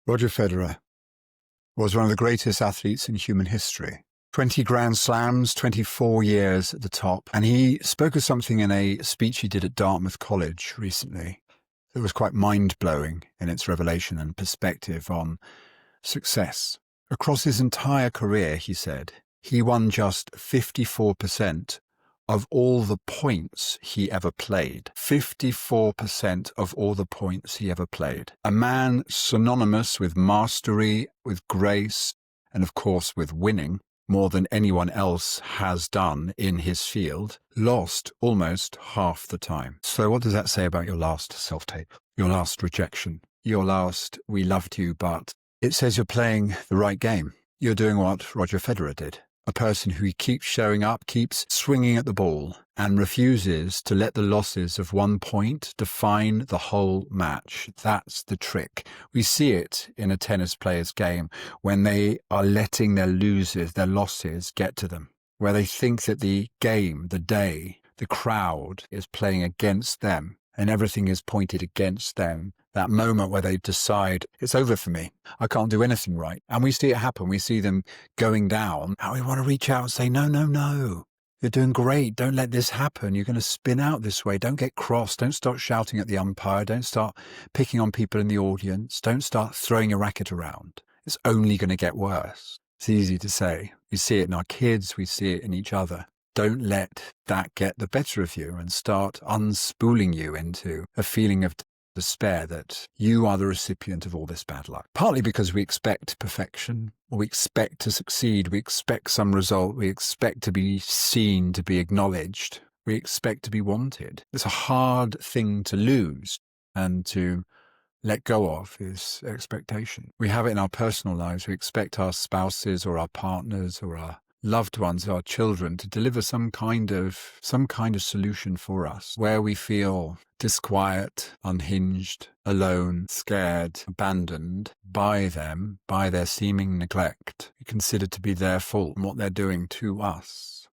Roger Federer was one of the greatest athletes in human history. 20 Grand Slams, 24 years at the top. And he spoke of something in a speech he did at Dartmouth College recently that was quite mind-blowing in its revelation and perspective on success. Across his entire career, he said, he won just 54% of all the points he ever played. 54% of all the points he ever played. A man synonymous with mastery, with grace, and of course with winning more than anyone else has done in his field, lost almost half the time. So what does that say about your last self-tape? Your last rejection? Your last, we loved you, but... It says you're playing the right game. You're doing what Roger Federer did. A person who keeps showing up, keeps swinging at the ball, and refuses to let the losses of 1 point define the whole match. That's the trick. We see it in a tennis player's game when they are letting their losses get to them, where they think that the game, the day, the crowd is playing against them and everything is pointed against them. That moment where they decide, it's over for me. I can't do anything right. And we see it happen. We see them going down. And we want to reach out and say, no, no, no. You're doing great. Don't let this happen. You're going to spin out this way. Don't get cross. Don't start shouting at the umpire. Don't start picking on people in the audience. Don't start throwing your racket around. It's only going to get worse. It's easy to say. We see it in our kids. We see it in each other. Don't let that get the better of you and start unspooling you into a feeling of despair that you are the recipient of all this bad luck. Partly because we expect perfection, or we expect to succeed, we expect some result, we expect to be seen, to be acknowledged, we expect to be wanted. It's a hard thing to lose and to let go of is expectation. We have it in our personal lives. We expect our spouses or our partners or our loved ones, our children, to deliver some kind of solution for us where we feel disquiet, unhinged, alone, scared, abandoned by them, by their seeming neglect, considered to be their fault and what they're doing to us.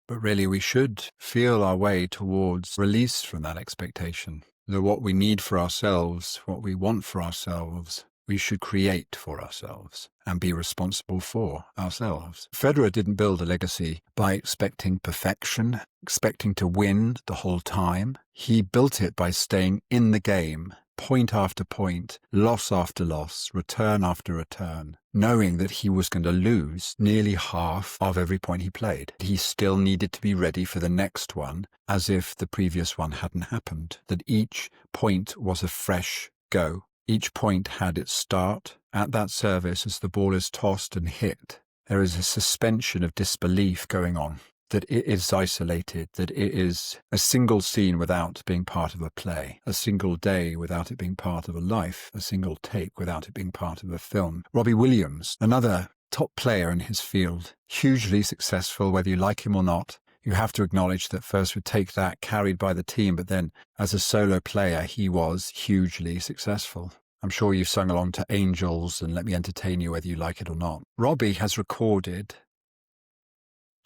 But really, we should feel our way towards release from that expectation. That what we need for ourselves, what we want for ourselves, we should create for ourselves and be responsible for ourselves. Federer didn't build a legacy by expecting perfection, expecting to win the whole time. He built it by staying in the game, point after point, loss after loss, return after return, knowing that he was going to lose nearly half of every point he played. He still needed to be ready for the next one as if the previous one hadn't happened, that each point was a fresh go. Each point had its start. At that service, as the ball is tossed and hit, there is a suspension of disbelief going on, that it is isolated, that it is a single scene without being part of a play, a single day without it being part of a life, a single take without it being part of a film. Robbie Williams, another top player in his field, hugely successful, whether you like him or not. You have to acknowledge that first would take that carried by the team, but then as a solo player, he was hugely successful. I'm sure you've sung along to Angels and Let Me Entertain You whether you like it or not. Robbie has recorded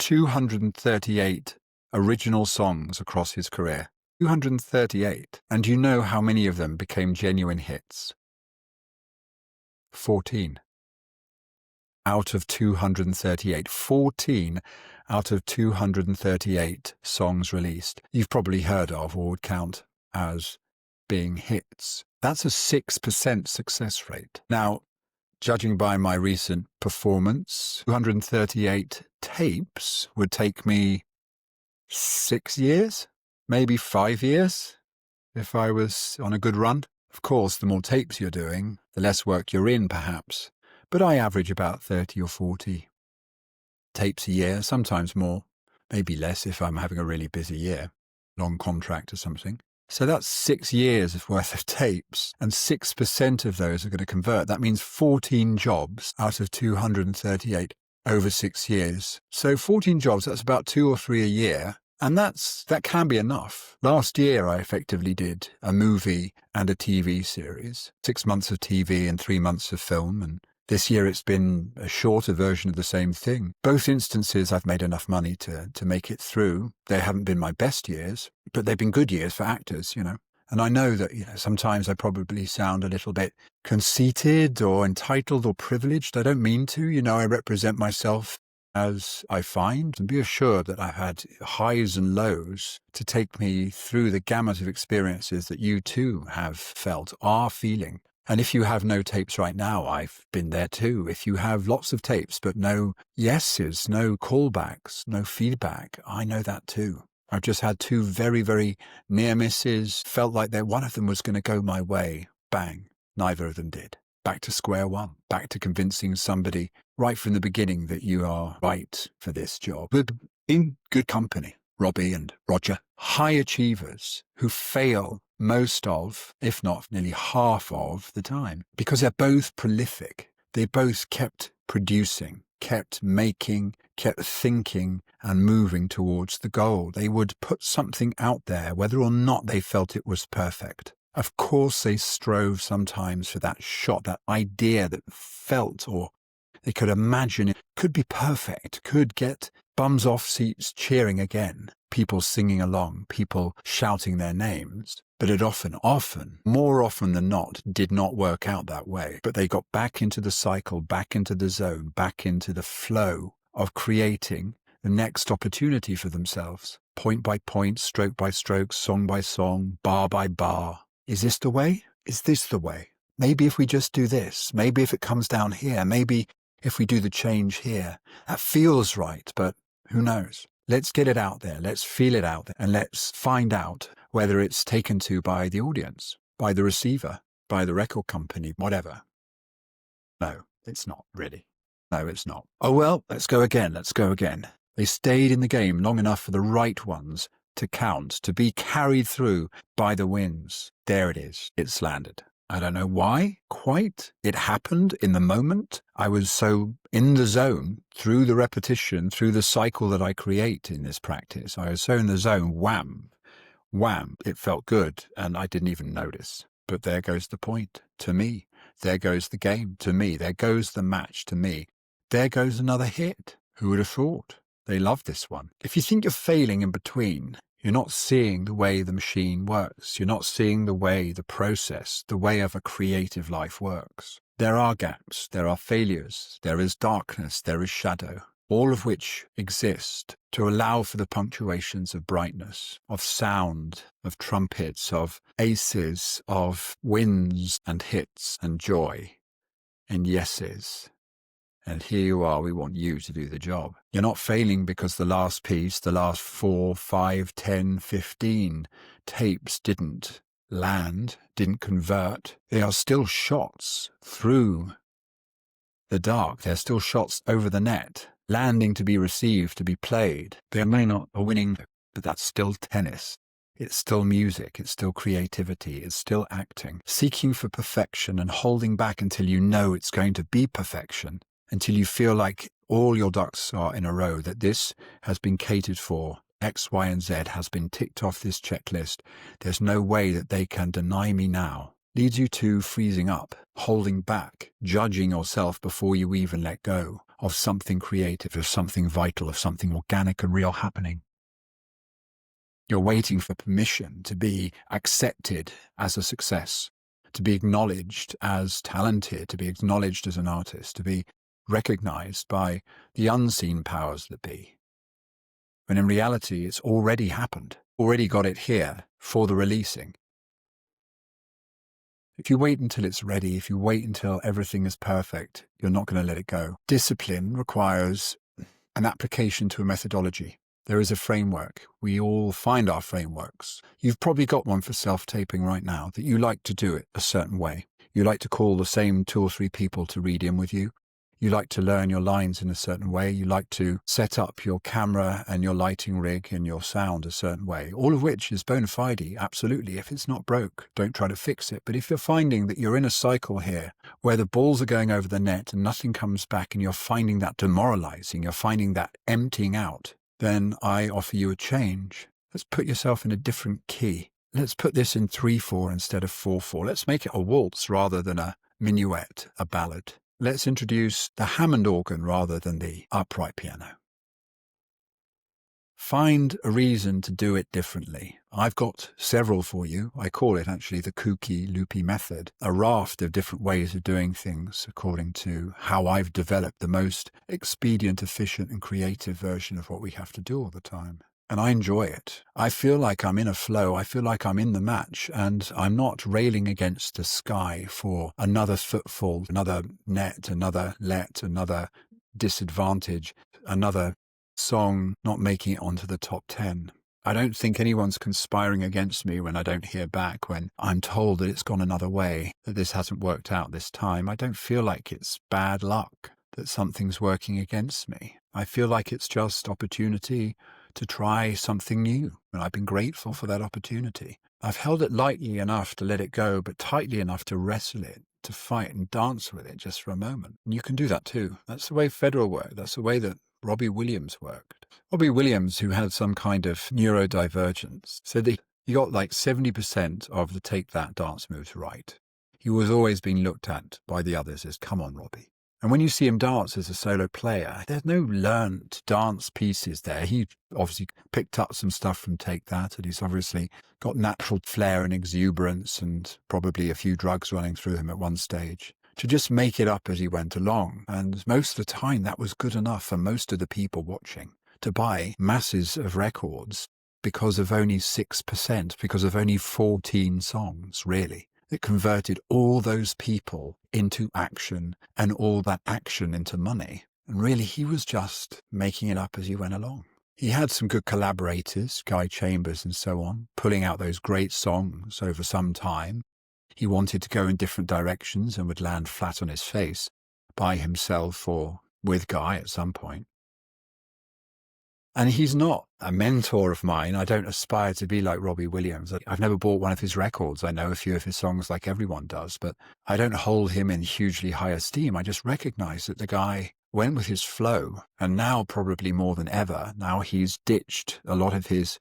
238 original songs across his career. 238. And you know how many of them became genuine hits? 14. Out of 238. 14 out of 238 songs released you've probably heard of or would count as being hits. That's a 6% success rate. Now, judging by my recent performance, 238 tapes would take me 6 years, maybe 5 years, if I was on a good run. Of course, the more tapes you're doing, the less work you're in, perhaps. But I average about 30 or 40 tapes a year, sometimes more, maybe less if I'm having a really busy year, long contract or something. So that's 6 years worth of tapes, and 6% of those are going to convert. That means 14 jobs out of 238 over 6 years. So 14 jobs, that's about 2 or 3 a year. And that can be enough. Last year, I effectively did a movie and a TV series, 6 months of TV and 3 months of film. And this year, it's been a shorter version of the same thing. Both instances, I've made enough money to make it through. They haven't been my best years, but they've been good years for actors, you know. And I know that, sometimes I probably sound a little bit conceited or entitled or privileged. I don't mean to. I represent myself as I find, and be assured that I've had highs and lows to take me through the gamut of experiences that you too have felt, are feeling. And if you have no tapes right now, I've been there too. If you have lots of tapes but no yeses, no callbacks, no feedback, I know that too. I've just had two very, very near misses, felt like one of them was going to go my way. Bang, neither of them did. Back to square one, back to convincing somebody right from the beginning that you are right for this job. But in good company, Robbie and Roger, high achievers who fail most of, if not nearly half of, the time, because they're both prolific. They both kept producing, kept making, kept thinking and moving towards the goal. They would put something out there, whether or not they felt it was perfect. Of course, they strove sometimes for that shot, that idea that felt, or they could imagine it could be perfect, could get bums off seats cheering again, people singing along, people shouting their names. But it often, more often than not, did not work out that way. But they got back into the cycle, back into the zone, back into the flow of creating the next opportunity for themselves. Point by point, stroke by stroke, song by song, bar by bar. Is this the way? Is this the way? Maybe if we just do this, maybe if it comes down here, maybe if we do the change here. That feels right, but who knows? Let's get it out there. Let's feel it out there. And let's find out whether it's taken to by the audience, by the receiver, by the record company, whatever. No, it's not really. No, it's not. Oh, well, let's go again. Let's go again. They stayed in the game long enough for the right ones to count, to be carried through by the winds. There it is. It's landed. I don't know why, quite. It happened in the moment. I was so in the zone, through the repetition, through the cycle that I create in this practice. I was so in the zone, wham, wham. It felt good, and I didn't even notice. But there goes the point, to me. There goes the game, to me. There goes the match, to me. There goes another hit. Who would have thought? They love this one. If you think you're failing in between, you're not seeing the way the machine works. You're not seeing the way, the process, the way of a creative life works. There are gaps, there are failures, there is darkness, there is shadow, all of which exist to allow for the punctuations of brightness, of sound, of trumpets, of aces, of wins and hits and joy and yeses. And here you are, we want you to do the job. You're not failing because the last piece, the last 4, 5, 10, 15 tapes didn't land, didn't convert. They are still shots through the dark. They're still shots over the net, landing to be received, to be played. They may not be winning, but that's still tennis. It's still music, it's still creativity, it's still acting. Seeking for perfection and holding back until you know it's going to be perfection, until you feel like all your ducks are in a row, that this has been catered for, X, Y, and Z has been ticked off this checklist. There's no way that they can deny me now. Leads you to freezing up, holding back, judging yourself before you even let go of something creative, of something vital, of something organic and real happening. You're waiting for permission to be accepted as a success, to be acknowledged as talented, to be acknowledged as an artist, to be recognized by the unseen powers that be. When in reality, it's already happened, already got it here for the releasing. If you wait until it's ready, if you wait until everything is perfect, you're not going to let it go. Discipline requires an application to a methodology. There is a framework. We all find our frameworks. You've probably got one for self-taping right now, that you like to do it a certain way. You like to call the same 2 or 3 people to read in with you. You like to learn your lines in a certain way. You like to set up your camera and your lighting rig and your sound a certain way, all of which is bona fide, absolutely. If it's not broke, don't try to fix it. But if you're finding that you're in a cycle here where the balls are going over the net and nothing comes back, and you're finding that demoralizing, you're finding that emptying out, then I offer you a change. Let's put yourself in a different key. Let's put this in 3/4 instead of 4/4. Let's make it a waltz rather than a minuet, a ballad. Let's introduce the Hammond organ rather than the upright piano. Find a reason to do it differently. I've got several for you. I call it actually the kooky, loopy method, a raft of different ways of doing things according to how I've developed the most expedient, efficient, and creative version of what we have to do all the time. And I enjoy it. I feel like I'm in a flow. I feel like I'm in the match, and I'm not railing against the sky for another footfall, another net, another let, another disadvantage, another song not making it onto the top 10. I don't think anyone's conspiring against me when I don't hear back, when I'm told that it's gone another way, that this hasn't worked out this time. I don't feel like it's bad luck, that something's working against me. I feel like it's just opportunity to try something new, and I've been grateful for that opportunity. I've held it lightly enough to let it go, but tightly enough to wrestle it, to fight and dance with it just for a moment. And you can do that too. That's the way Federer worked. That's the way that Robbie Williams worked. Robbie Williams, who had some kind of neurodivergence, said that he got like 70% of the take that dance moves right. He was always being looked at by the others as, come on, Robbie. And when you see him dance as a solo player, there's no learned dance pieces there. He obviously picked up some stuff from Take That, and he's obviously got natural flair and exuberance and probably a few drugs running through him at one stage to just make it up as he went along. And most of the time, that was good enough for most of the people watching to buy masses of records because of only 6%, because of only 14 songs, really. It converted all those people into action and all that action into money. And really, he was just making it up as he went along. He had some good collaborators, Guy Chambers and so on, pulling out those great songs over some time. He wanted to go in different directions and would land flat on his face by himself or with Guy at some point. And he's not a mentor of mine. I don't aspire to be like Robbie Williams. I've never bought one of his records. I know a few of his songs like everyone does, but I don't hold him in hugely high esteem. I just recognize that the guy went with his flow, and now probably more than ever, now he's ditched a lot of his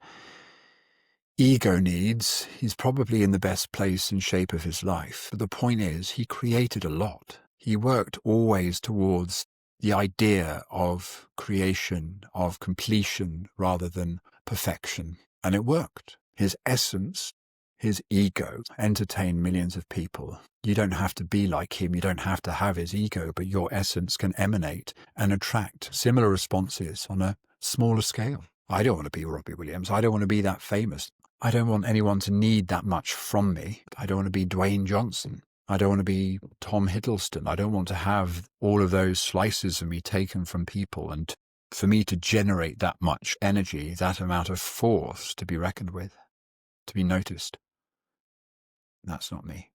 ego needs. He's probably in the best place and shape of his life. But the point is, he created a lot. He worked always towards the idea of creation, of completion, rather than perfection. And it worked. His essence, his ego, entertained millions of people. You don't have to be like him. You don't have to have his ego, but your essence can emanate and attract similar responses on a smaller scale. I don't want to be Robbie Williams. I don't want to be that famous. I don't want anyone to need that much from me. I don't want to be Dwayne Johnson. I don't want to be Tom Hiddleston. I don't want to have all of those slices of me taken from people, and for me to generate that much energy, that amount of force to be reckoned with, to be noticed. That's not me.